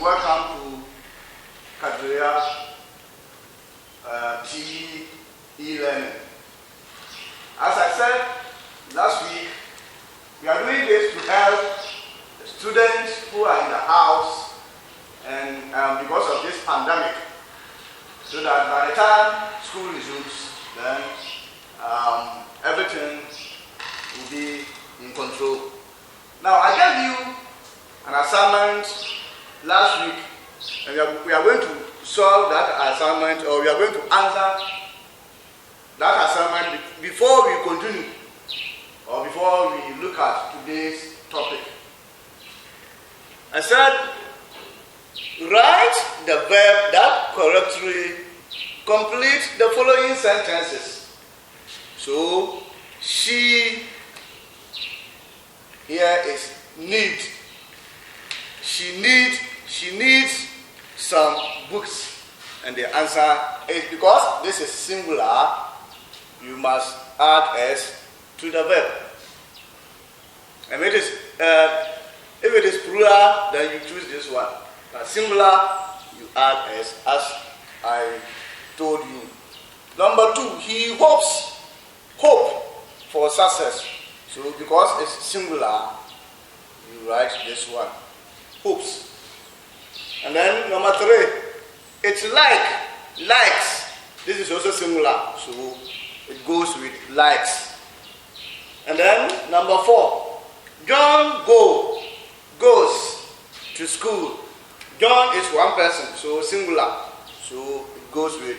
welcome to Kadria e-learning. As I said last week, we are doing this to help the students who are in the house and because of this pandemic, so that by the time school resumes, then everything will be in control. Now, I gave you an assignment last week, and we are going to solve that assignment, or we are going to answer that assignment before we continue, or before we look at today's topic. I said, write the verb that correctly complete the following sentences. So, she here is need. She needs some books. And the answer is, because this is singular, you must add s to the verb. And if it is plural, then you choose this one. But singular, you add s, as I told you. Number 2, he hope for success. So because it's singular, you write this one, hopes. And then number 3, it's likes. This is also singular, so it goes with likes. And then number 4, John goes to school. John is one person, so singular, so it goes with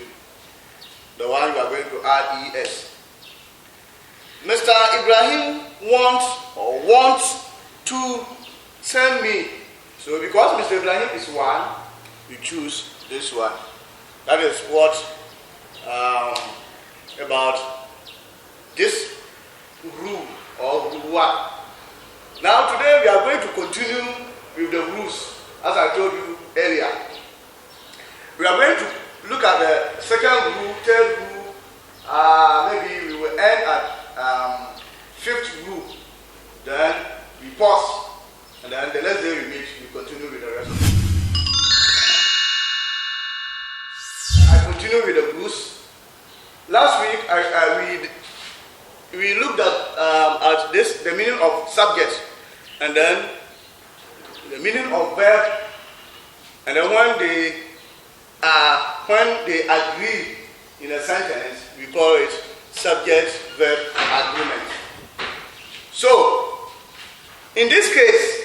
the one you are going to add es. Mr. Ibrahim wants to send me. So because Mr. Ibrahim is one, you choose this one. That is what about this rule or rule 1. Now today we are going to continue with the rules, as I told you earlier. We are going to look at the second rule, third rule, maybe we will end at 5th rule. Then we pause, and then the next day we meet, we continue with the rest of it. I continue with the rules. Last week we looked at this, the meaning of subject, and then the meaning of verb, and then when they agree in a sentence, we call it subject-verb agreement. So, in this case,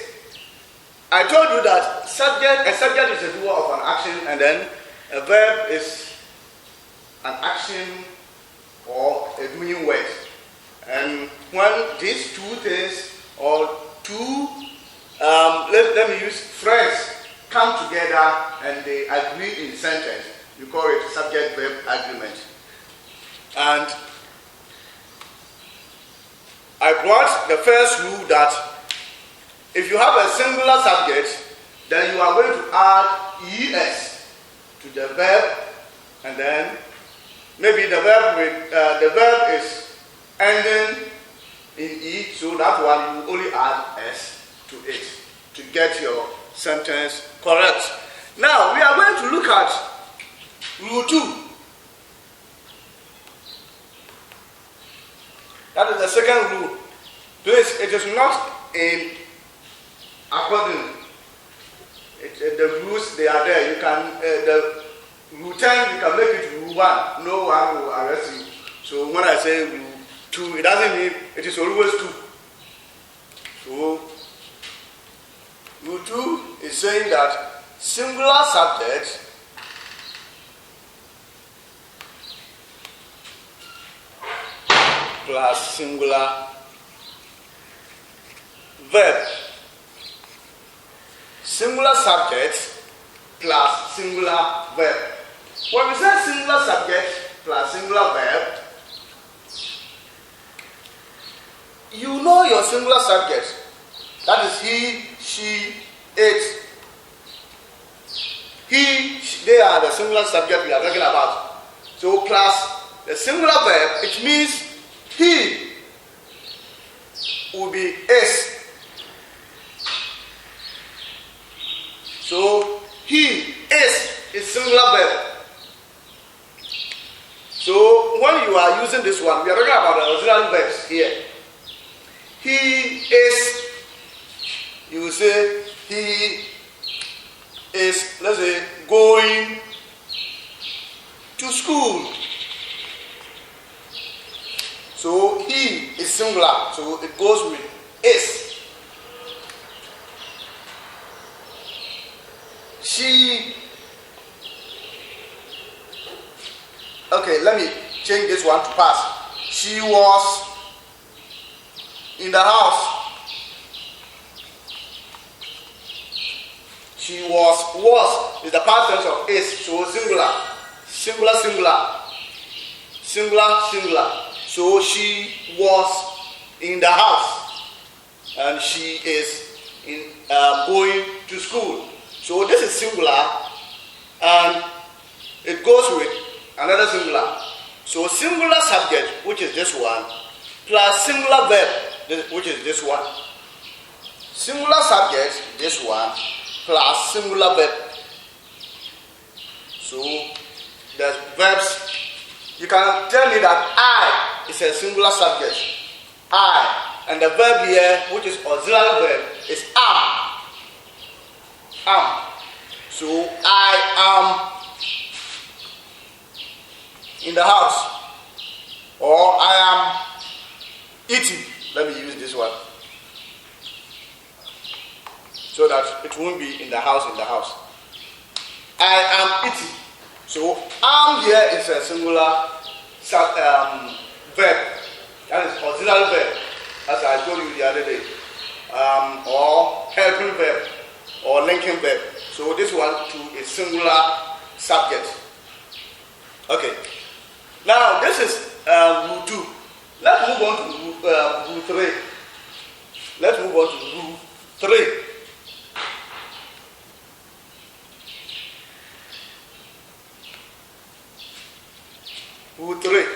I told you that a subject is a doer of an action, and then a verb is an action or a doing work. And when these two things, or two, let me use friends, come together and they agree in sentence, you call it subject-verb agreement. And I brought the first rule that if you have a singular subject, then you are going to add es to the verb, and then maybe the verb is ending in e, so that one you only add s to it to get your sentence correct. Now we are going to look at rule 2. That is the second rule. Please, it is not in according. The rules, they are there. You can, the rule 10, you can make it rule 1. No one will arrest you. So when I say rule 2, it doesn't mean it is always 2. So rule 2 is saying that singular subject plus singular verb. Singular subject plus singular verb. When we say singular subject plus singular verb, you know your singular subject. That is he, she, it. They are the singular subject we are talking about. So plus the singular verb, it means he will be is. So singular verb. So when you are using this one, we are talking about the auxiliary verbs here. He is, you will say, he is, let's say, going to school. So he is singular, so it goes with is. She, okay, let me change this one to past. She was in the house. She was is the past tense of is, so singular, singular, singular, singular, singular. So she was in the house, and she is going to school. So this is singular, and it goes with another singular. So singular subject, which is this one, plus singular verb, which is this one. Singular subject, this one, plus singular verb. So there's verbs. You can tell me that I is a singular subject. I, and the verb here, which is auxiliary verb, is am. Am. So I am in the house, or I am eating. Let me use this one so that it won't be in the house. I am eating. So am here is a singular verb. That is auxiliary verb, as I told you the other day, or helping verb, or linking verb. So this one too is singular subject. Okay. Now this is rule 2. Let's move on to rule 3. Let's move on to rule 3. Rule 3.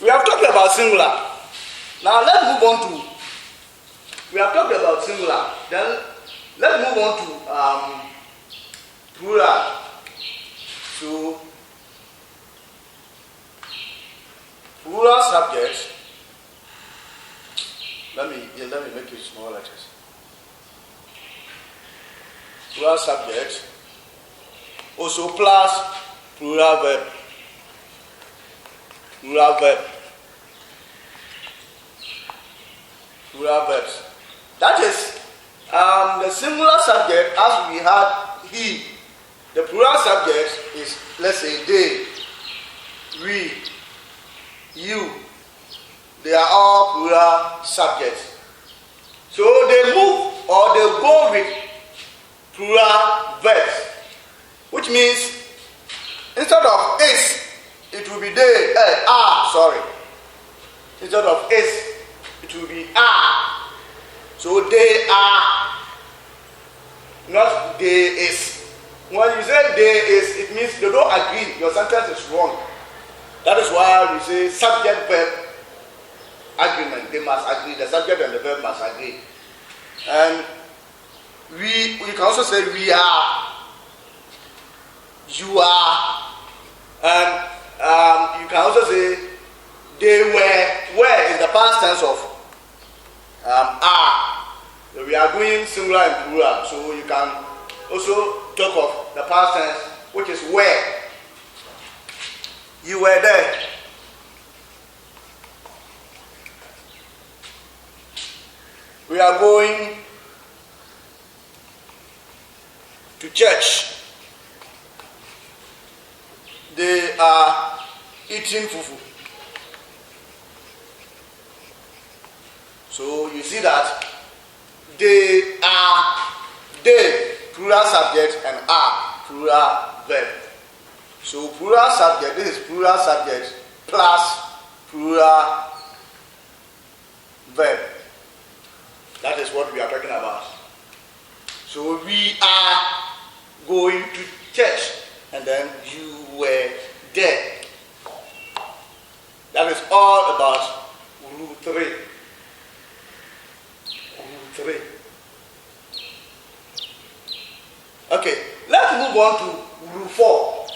We have talked about singular. Now let's move on to. We have talked about singular. Then let's move on to plural. So plural subjects. Let me make it small letters. Plural subjects. Also plus plural verb. Plural verb. Plural verbs. That is the singular subject, as we had he. The plural subject is, let's say, they, we, you. They are all plural subjects. So they move or they go with plural verbs, which means instead of is, it will be they, are, sorry. Instead of is, it will be are. So they are, not they is. When you say they is, it means they don't agree. Your sentence is wrong. That is why we say subject verb agreement. They must agree. The subject and the verb must agree. And we can also say we are, you are, and you can also say they were. Were is the past tense of are. We are doing singular and plural, so you can also talk of the past tense, which is were. You were there. We are going to church. They are eating fufu. So you see that they are, they, plural subject, and are, plural verb. So plural subject, this is plural subject plus plural verb. That is what we are talking about. So we are going to church, and then you were there. That is all about rule 3. Rule 3. Okay, let's move move on to rule 4.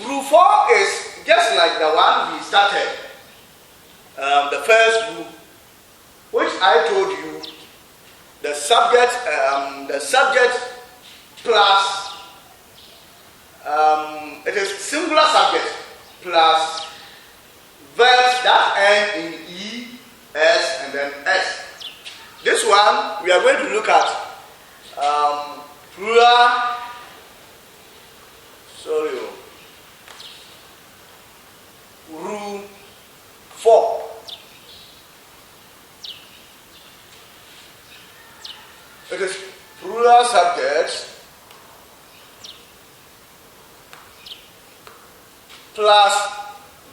Rule 4 is just like the one we started. The first rule, which I told you, the subject plus it is singular subject plus verbs that end in E, S, and then S. This one we are going to look at plural. Rule 4. It is plural subjects plus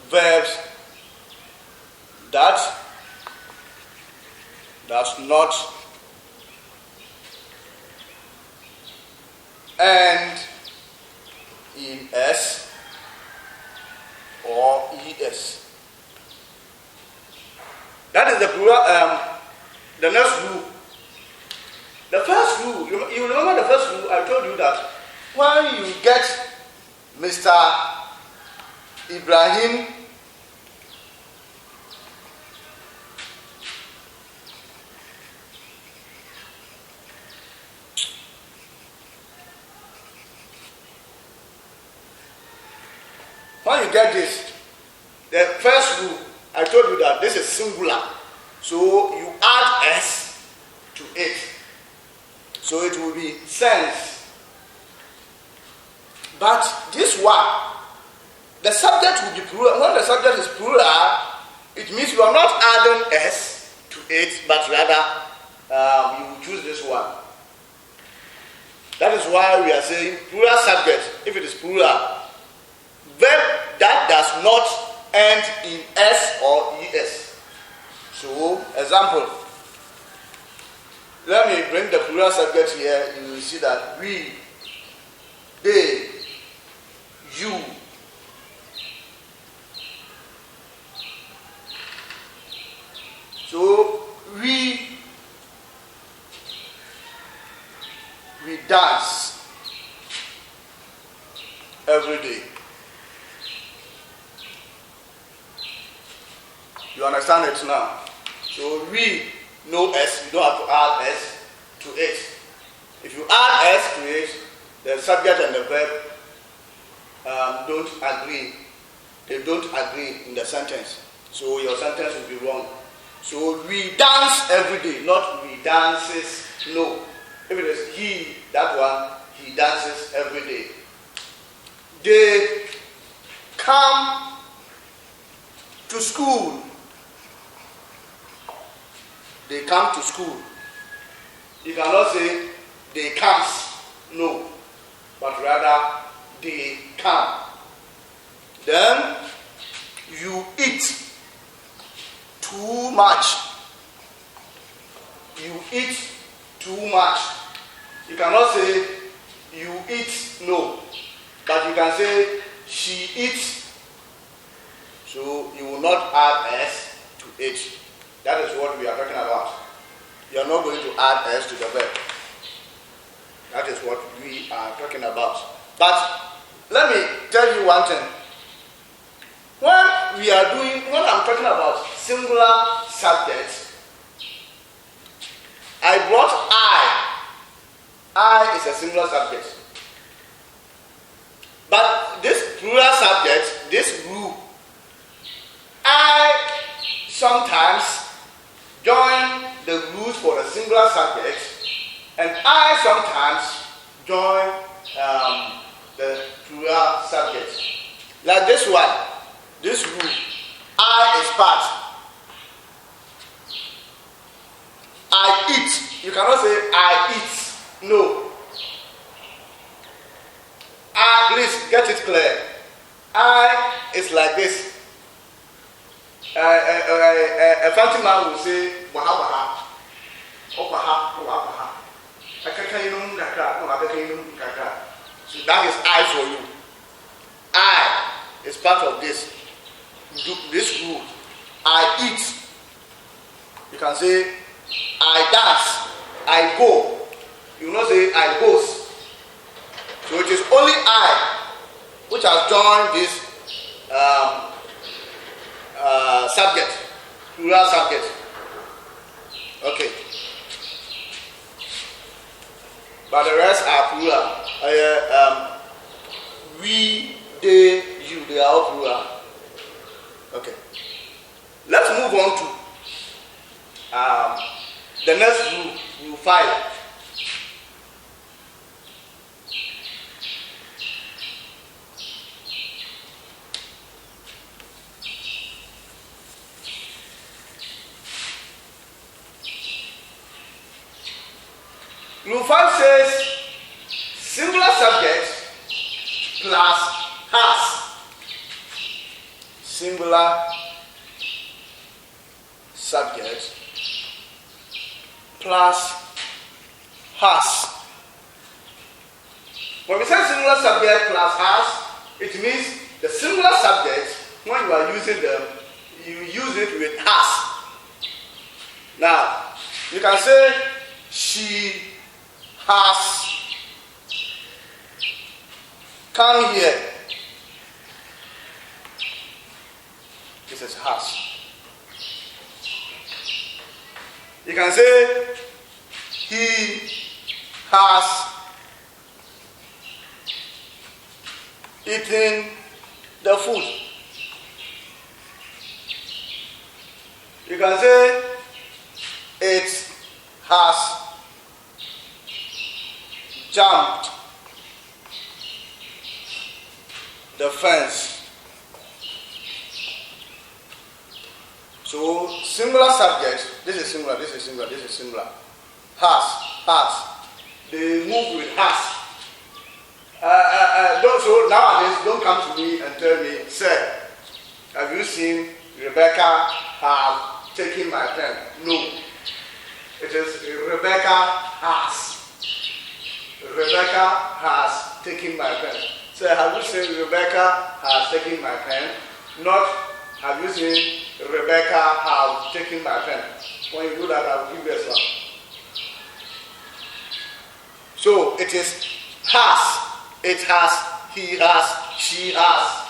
verbs that does not end in S or ES. That is the plural. The next rule. The first rule, you remember the first rule? I told you that when you get Mr. Ibrahim when you get this, the first rule, I told you that this is singular. So you add S to it. So it will be sense. But this one, the subject will be plural. When the subject is plural, it means you are not adding S to it, but rather you will choose this one. That is why we are saying plural subject, if it is plural. Verb that does not end in S or ES. So, example. Let me bring the plural subject here. You will see that we, they, you. So, we dance every day. You understand it now? So we know S, you don't have to add S to it. If you add S to it, the subject and the verb don't agree. They don't agree in the sentence. So your sentence will be wrong. So we dance every day, not we dances. No. If it is he, that one, he dances every day. They come to school. They come to school. You cannot say they comes, no, but rather they come. Then you eat too much. You eat too much. You cannot say you eat, no, but you can say she eats. So you will not add S to it. That is what we are talking about. You are not going to add S to the verb. That is what we are talking about. But let me tell you one thing. When I'm talking about singular subjects, I brought I. I is a singular subject. But this plural subject, this rule, I sometimes join the rules for the singular subject, and I sometimes join the plural subject. Like this one, this rule, I is part. I eat. You cannot say I eat. No. Please get it clear. I is like this. A fancy man will say, Waha Waha, Opaha, Waha. So that is I for you. I is part of this rule. I eat. You can say I dance, I go. You will not say I goes. So it is only I which has joined this subject, plural subject. Okay. But the rest are plural. We, they, you, they are all plural. Okay. Let's move on to the next rule, rule 5. Rule 5 says singular subject plus has. Singular subject plus has. When we say singular subject plus has, it means the singular subject, when you are using them, you use it with has. Now, you can say she has come here. This is has. You can say he has eaten the food. You can say it has jumped the fence. So singular subject, this is singular, this is singular, this is singular. Has. They move with has. So nowadays, don't come to me and tell me, sir, have you seen Rebecca have taken my pen? No. It is Rebecca has. Rebecca has taken my pen. So have you seen Rebecca has taken my pen? Not have you seen Rebecca have taken my pen? When you do that, I will give you a slap. So it is has. It has, he has, she has.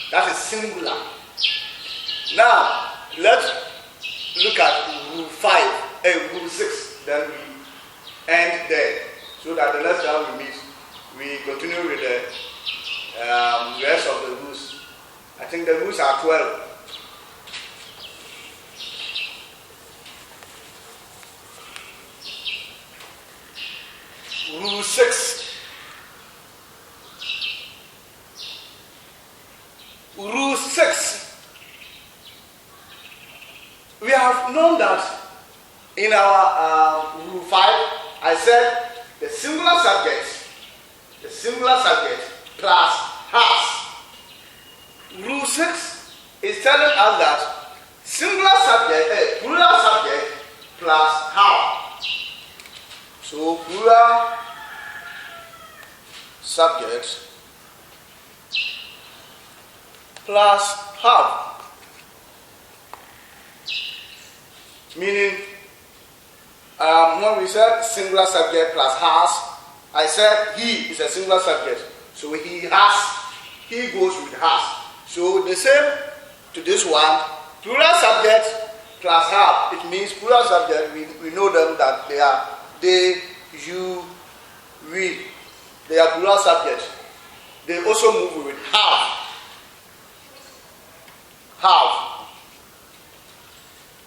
That is singular. Now, let's look at rule 5, rule 6. Then we end there. So that the next time we meet, we continue with the rest of the rules. I think the rules are 12. Rule 6. Rule 6. We have known that in our rule 5, I said the singular subject plus has. Rule 6 is telling us that singular subject, plural subject plus have. So plural subject plus have, meaning when we said singular subject plus has, I said he is a singular subject, so he has, he goes with has. So the same to this one, plural subject plus have. It means plural subject, we know them that they are they, you, we. They are plural subjects. They also move with have. Have.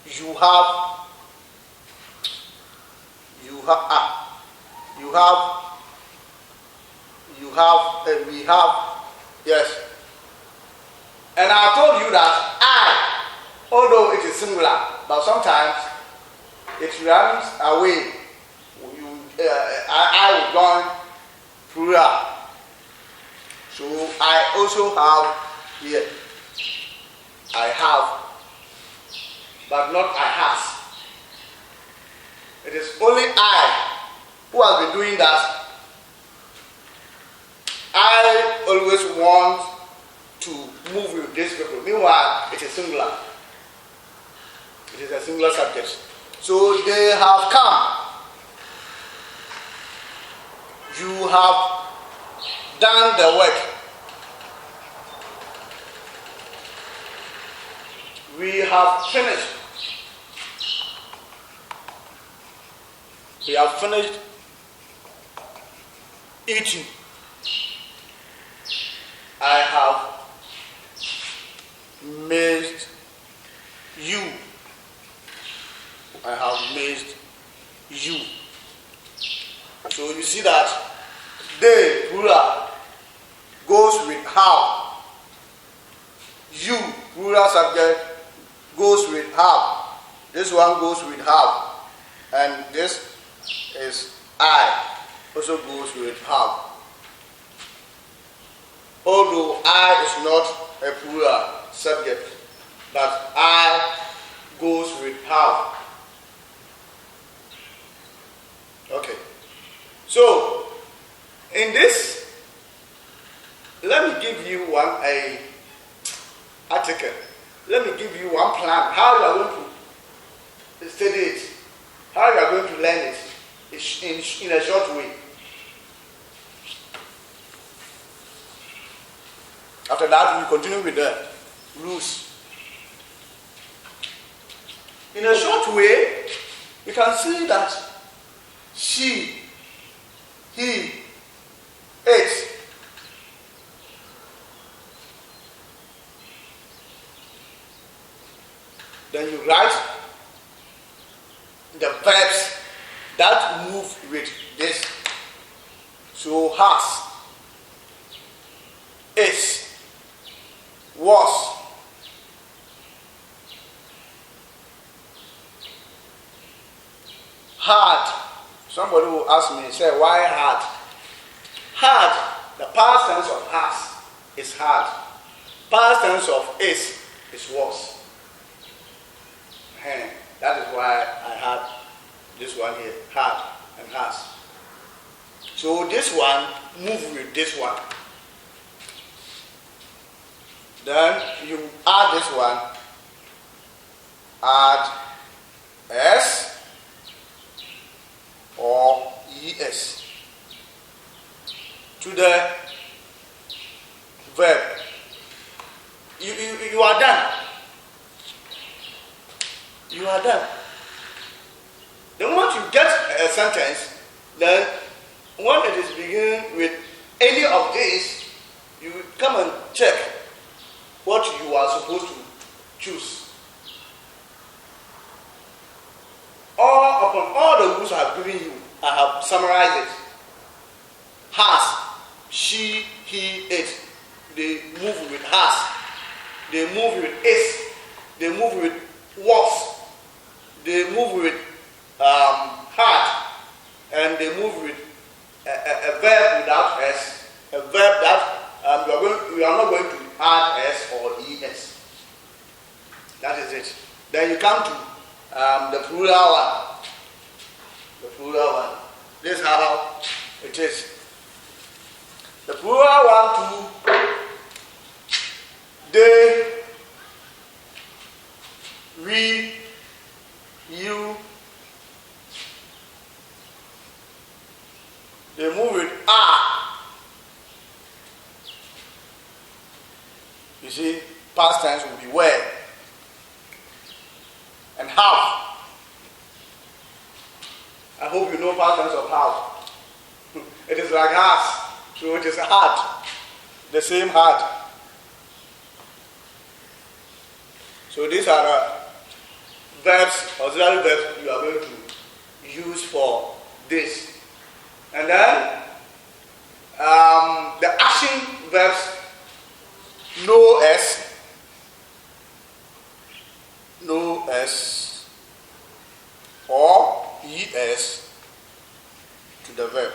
You have. You have. You have. You have. We have. Yes. And I told you that I, although it is singular, but sometimes it runs away. I will join plural. So I also have here. I have, but not I has. It is only I who has been doing that. I always want to move with this people. Meanwhile, it is singular. It is a singular subject. So they have come. You have done the work. We have finished. We have finished eating. I have made you. I have made you. So you see that they, plural, goes with have. You, plural subject, goes with have. This one goes with have. And this is I, also goes with have. Although I is not a plural subject, but I goes with have. Okay. So, in this, let me give you one article. Let me give you one plan how you are going to study it, how you are going to learn it in a short way. After that, we continue with the rules. In a short way, you can see that she, he, it. Then you write the verbs that move with this. So has, is, was, had. Somebody will ask me, say, why had? Had, the past tense of has is had. Past tense of is was. That is why I had this one here, had and has. So this one move with this one. Then you add this one, add s or es to the verb. You are done. You are done. Then once you get a sentence, then when it is beginning with any of these, you come and check what you are supposed to choose. Upon all the rules I have given you, I have summarized it. Has, she, he, it. They move with has. They move with is. They move with was. They move with had. And they move with a verb without s. A verb that we are not going to add s or es. That is it. Then you come to the plural one. The plural one. This is how it is. The plural one too. They, we, you. They move with are. You see, past tense will be were and have. I hope you know past tense of have. It is like has, so it is had, the same had. So these are the verbs, auxiliary verbs you are going to use for this. And then the action verbs, no s, or es to the verb.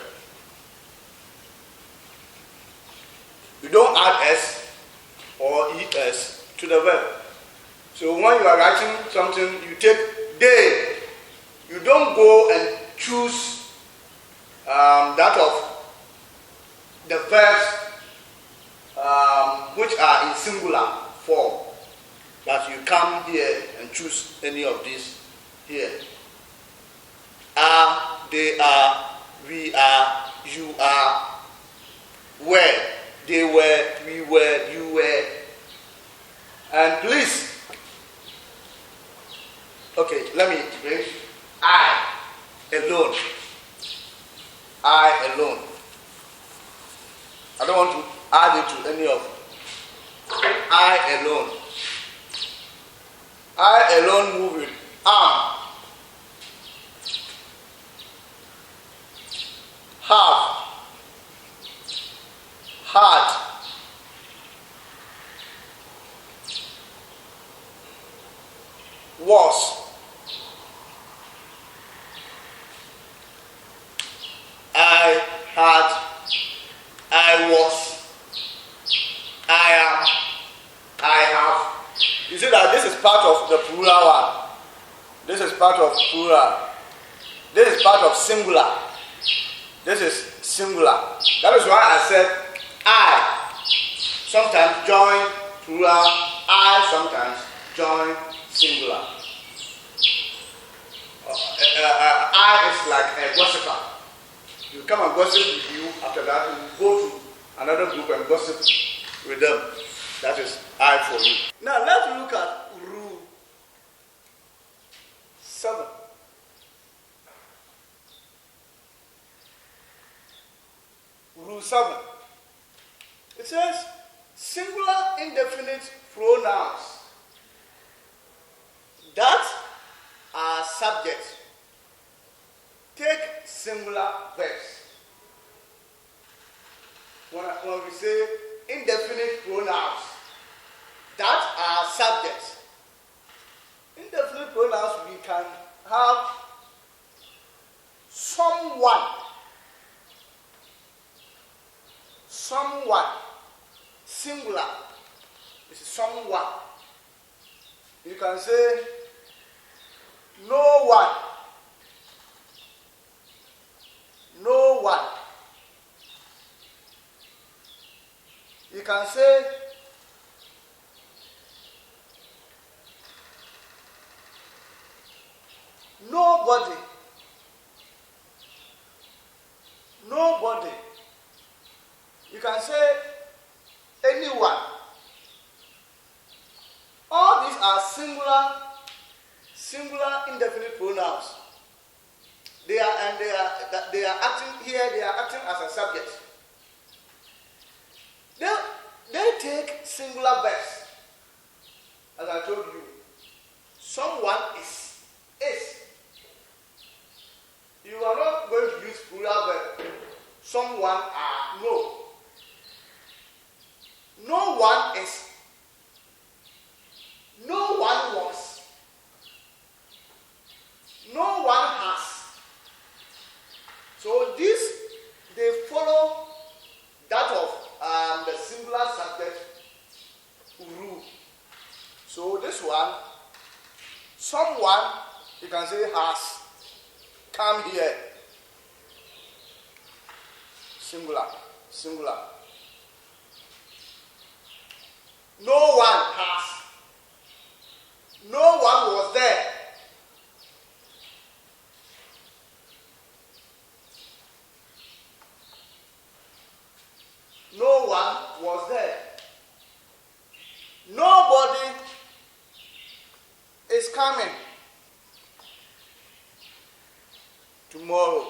You don't add s or es to the verb. So when you are writing something, you take they. You don't go and choose that of the verbs which are in singular form. But you come here and choose any of these here. Are, they are, we are, you are, were, they were, we were, you were. And please, okay, let me bring I alone. I alone. I don't want to add it to any of I alone. I alone move with am, have, had, was, I had, I was, I am, I have. You see that this is part of the plural one. This is part of plural. This is part of singular. This is singular. That is why I said I sometimes join plural. I sometimes join singular. I is like a gossiper. You come and gossip with you. After that, you go to another group and gossip with them. That is I for you. Now let's look at rule 7. Rule 7. It says singular indefinite pronouns that are subject take singular verbs. When we say indefinite pronouns that are subjects, indefinite pronouns, we can have someone, singular. This is someone. You can say no one, no one. You can say nobody, nobody. You can say anyone. All these are singular indefinite pronouns. They are acting here. They are acting as a subject. They take singular verbs. As I told you, someone is. You are not going to use plural verb. Someone are, no. No one is. No one was. No one has. So this, they follow that of the singular subject rule. So this one, someone, you can say has come here. Singular. No one has. No one was there. No one was there. Nobody is coming tomorrow.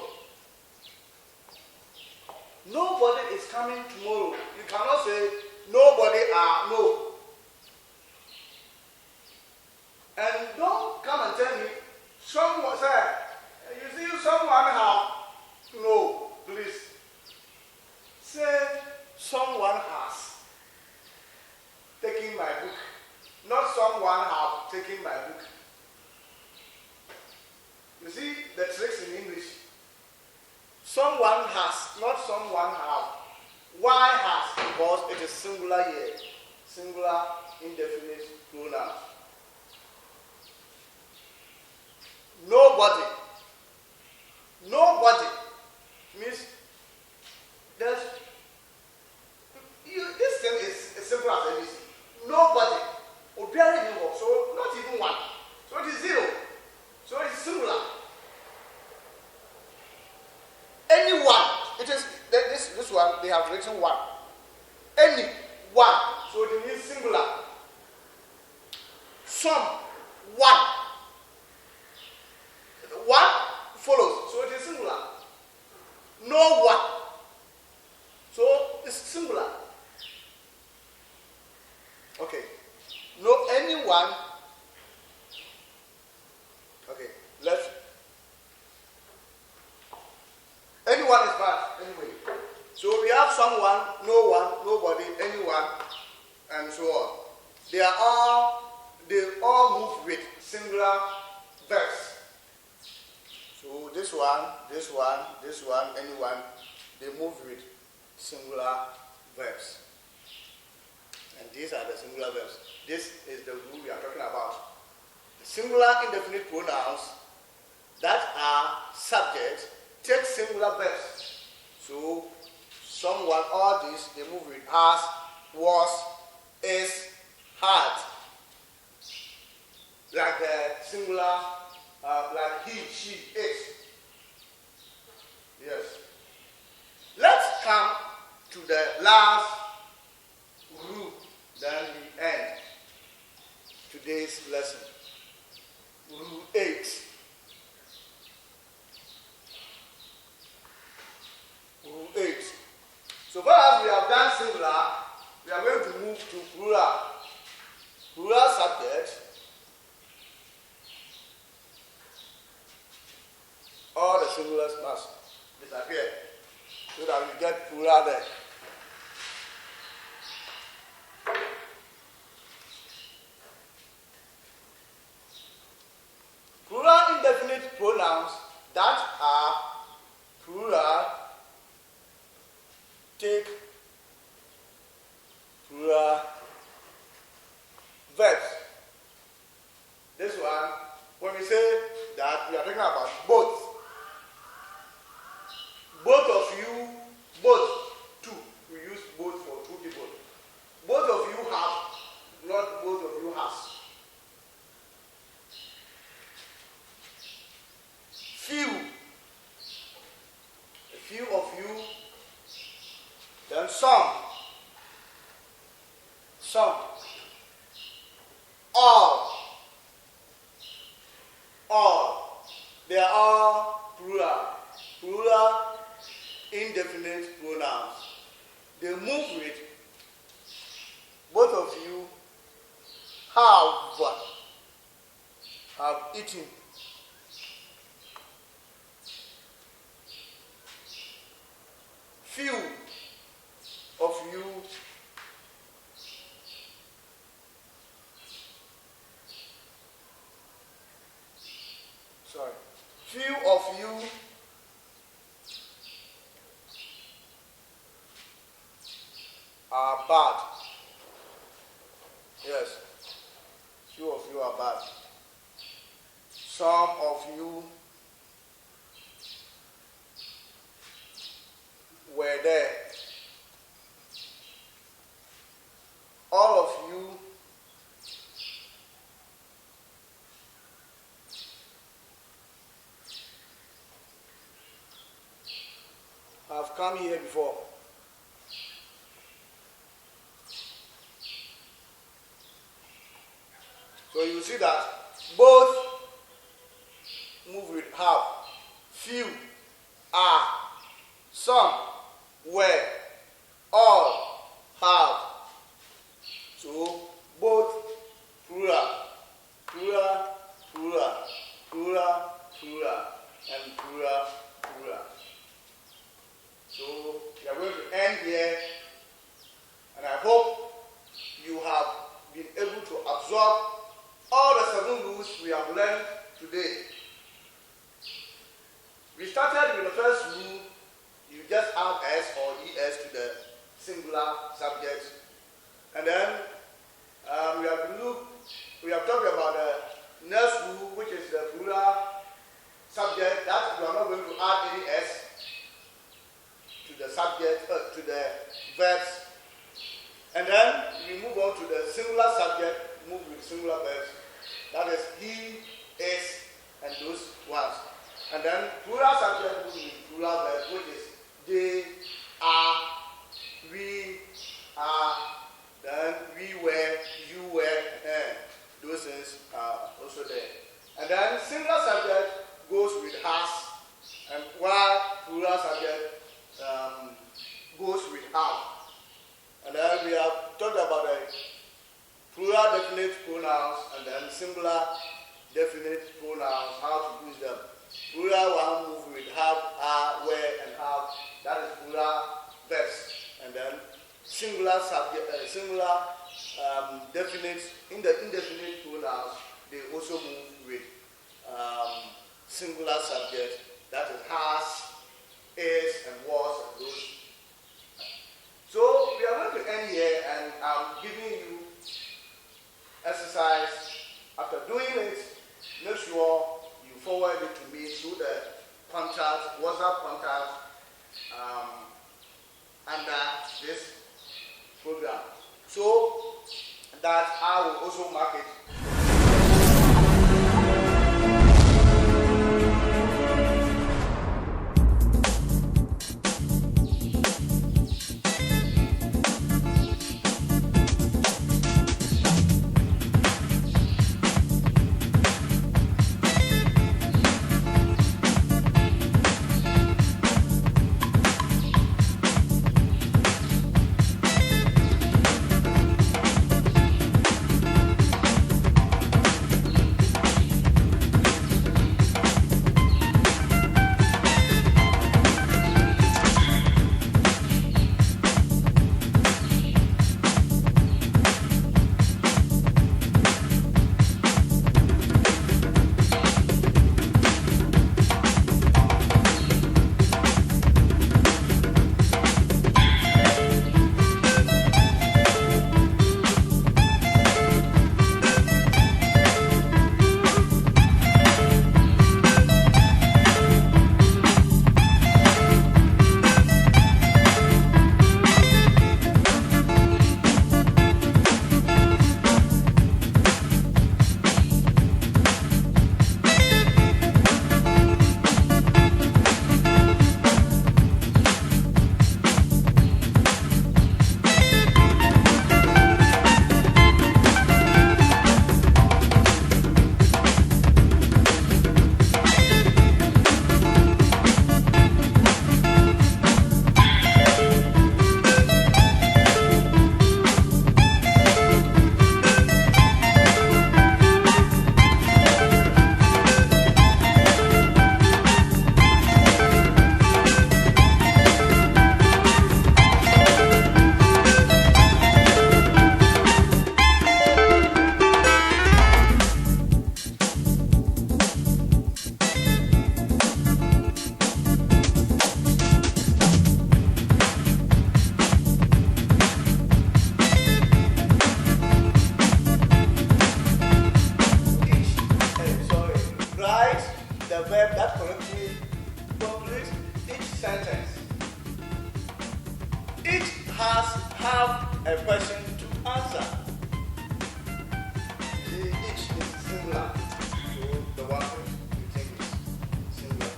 Nobody is coming tomorrow. You cannot say nobody are, no. And don't come and tell me someone said, you see someone have, no, please. Say someone has taken my book. Not someone have taken my book. You see the tricks in English. Someone has, not someone have. Why has? Because it is singular here. Singular indefinite pronoun. Nobody. Nobody means there's this thing is as simple as ABC. Nobody. Obiara was. they have written one. Any one, so it means singular. Some one. One follows, so it is singular. No one, so it's singular. Okay. No anyone. Okay. Let's. Anyone is bad anyway. So we have someone, no one, nobody, anyone, and so on. They all move with singular verbs. So this one, anyone, they move with singular verbs. And these are the singular verbs. This is the rule we are talking about. The singular indefinite pronouns that are subject take singular verbs. So someone, all these, they move with has, was, is, had. Like singular, like he, she, it. Yes. Let's come to the last rule, then we end today's lesson. Rule 8. Rule 8. So far as we have done singular, we are going to move to plural. Plural subject. All the singulars must disappear so that we get plural there. Plural indefinite pronouns that are plural take plural verbs. This one, when we say that, we are talking about both. Both of you, both, two. We use both for two people. Both of you have, not both of you has. Few. A few of you. Then some. Some. All. All. They are all plural. Plural indefinite pronouns. They move with both of you have eaten. Few of you few of you are bad. Yes. Few of you are bad. Some of you were there. All of you have come here before. So you see that both move with have. Few, are, some, were, all, have. So both plural, plural, plural, plural, plural, and plural, plural. So we are going to end here, and I hope you have been able to absorb all the 7 rules we have learned today. We started with the first rule. You just add s or es to the singular subject, and then we have talked about the next rule, which is the plural subject. That you are not going to add any s to the subject, to the verbs. And then we move on to the singular subject, move with singular verbs. That is he, is, and those ones. And then plural subject moves with plural verbs, which is they, are, we are, then we were, you were, those things are also there. And then singular subject goes with has, and while plural subject goes with have. And then we have talked about the plural definite pronouns and then singular definite pronouns, how to use them. Plural one move with have, are, were, and have. That is plural verbs. And then singular subject, definite, in the indefinite pronouns, they also move with singular subject. That is has, is, and was, and those. So we are going to end here, and I'm giving you exercise. After doing it, make sure you forward it to me through the contact, WhatsApp contact under this program, so that I will also mark it. Have a question to answer. Each is singular. So the one you think is singular.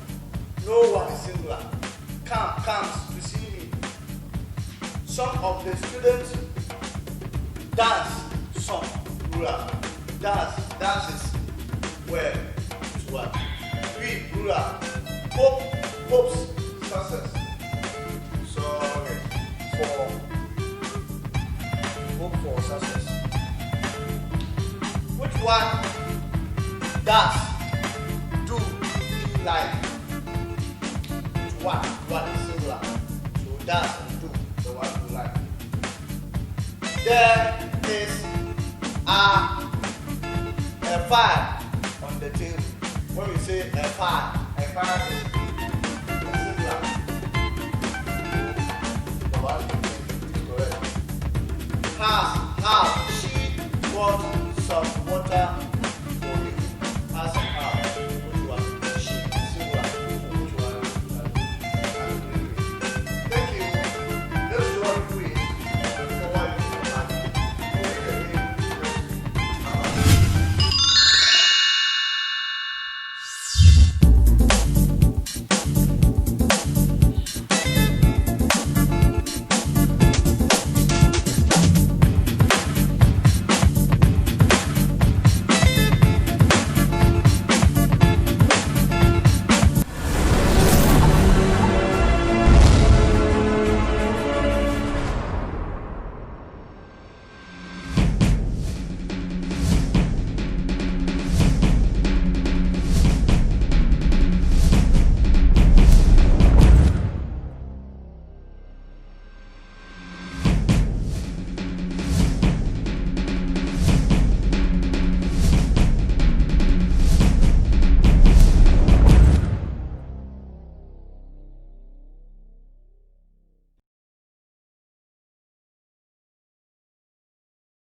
No one is singular. Comes to see me. Some of the students dance. Some plural. Dances. Where is what? We plural. Hopes success. Sorry. Hope for success. Which one does do in life? Which one? What is singular? So does and do, the one you like. There is a fire on the table. When we say a fire is singular. The one you think is correct. How she was